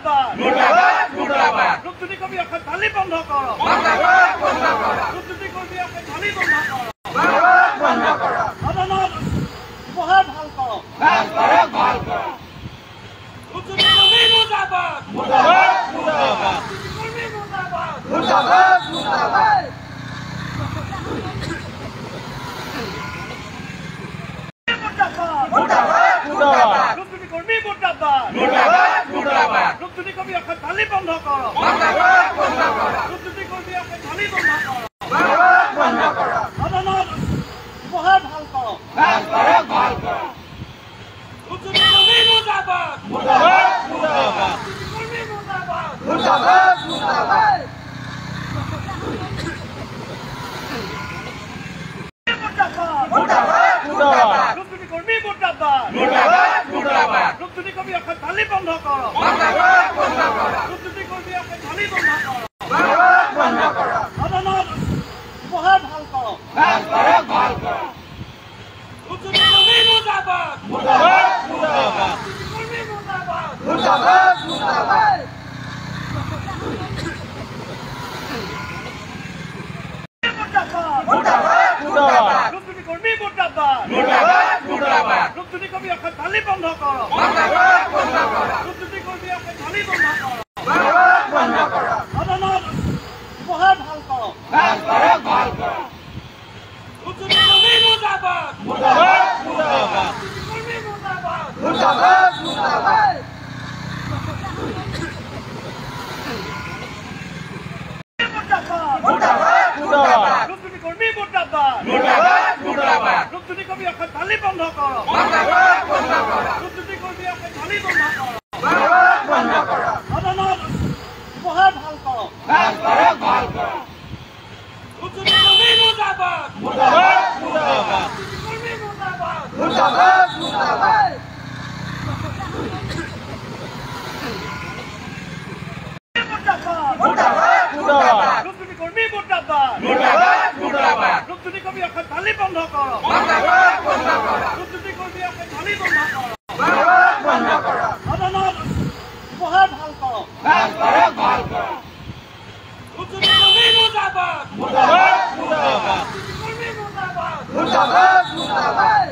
মুর্দাবাদ মুর্দাবাদ মুর্দাবাদ দুর্নীতি কর্মী এখন ঢালি বন্ধ করো মুর্দাবাদ বন্ধ করো দুর্নীতি কর্মী এখন ঢালি বন্ধ করো মুর্দাবাদ বন্ধ করো আদালত উপহার ভাল করো ভাল করো দুর্নীতি কর্মী মুর্দাবাদ মুর্দাবাদ মুর্দাবাদ কর্মী মুর্দাবাদ মুর্দাবাদ মুর্দাবাদ দুর্নীতি কর্মী এখন ঢালি বন্ধ করো দুর্নীতি কর্মী এখন ঢালি বন্ধ করো আদালত উপহার ভাল করো ভাল করো দুর্নীতি কর্মী মুর্দাবাদ মুর্দাবাদ মুর্দাবাদ কর্মী মুর্দাবাদ মুর্দাবাদ মুর্দাবাদ দুর্নীতি কর্মী মুর্দাবাদ মুর্দাবাদ মুর্দাবাদ দুর্নীতি কর্মী এখন ঢালি বন্ধ করো দুর্নীতি কর্মী এখন ঢালি বন্ধ করো আদালত উপহার ভাল করো ভাল করো দুর্নীতি কর্মী মুর্দাবাদ মুর্দাবাদ মুর্দাবাদ কর্মী মুর্দাবাদ মুর্দাবাদ মুর্দাবাদ দুর্নীতি কর্মী মুর্দাবাদ মুর্দাবাদ মুর্দাবাদ দুর্নীতি কর্মী এখন ঢালি বন্ধ করো দুর্নীতি কর্মী এখন ঢালি বন্ধ করো আদালত উপহার ভাল করো ভাল করো দুর্নীতি কর্মী মুর্দাবাদ মুর্দাবাদ মুর্দাবাদ কর্মী মুর্দাবাদ মুর্দাবাদ মুর্দাবাদ দুর্নীতি কর্মী মুর্দাবাদ মুর্দাবাদ মুর্দাবাদ দুর্নীতি কর্মী এখন ঢালি বন্ধ করো দুর্নীতি কর্মী এখন ঢালি বন্ধ করো আদালত উপহার ভাল করো ভাল করো দুর্নীতি কর্মী মুর্দাবাদ মুর্দাবাদ মুর্দাবাদ কর্মী মুর্দাবাদ মুর্দাবাদ মুর্দাবাদ দুর্নীতি কর্মী মুর্দাবাদ মুর্দাবাদ মুর্দাবাদ দুর্নীতি কর্মী এখন ঢালি বন্ধ করো দুর্নীতি কর্মী এখন ঢালি বন্ধ করো আদালত উপহার ভাল করো ভাল করো দুর্নীতি কর্মী মুর্দাবাদ মুর্দাবাদ মুর্দাবাদ কর্মী মুর্দাবাদ মুর্দাবাদ মুর্দাবাদ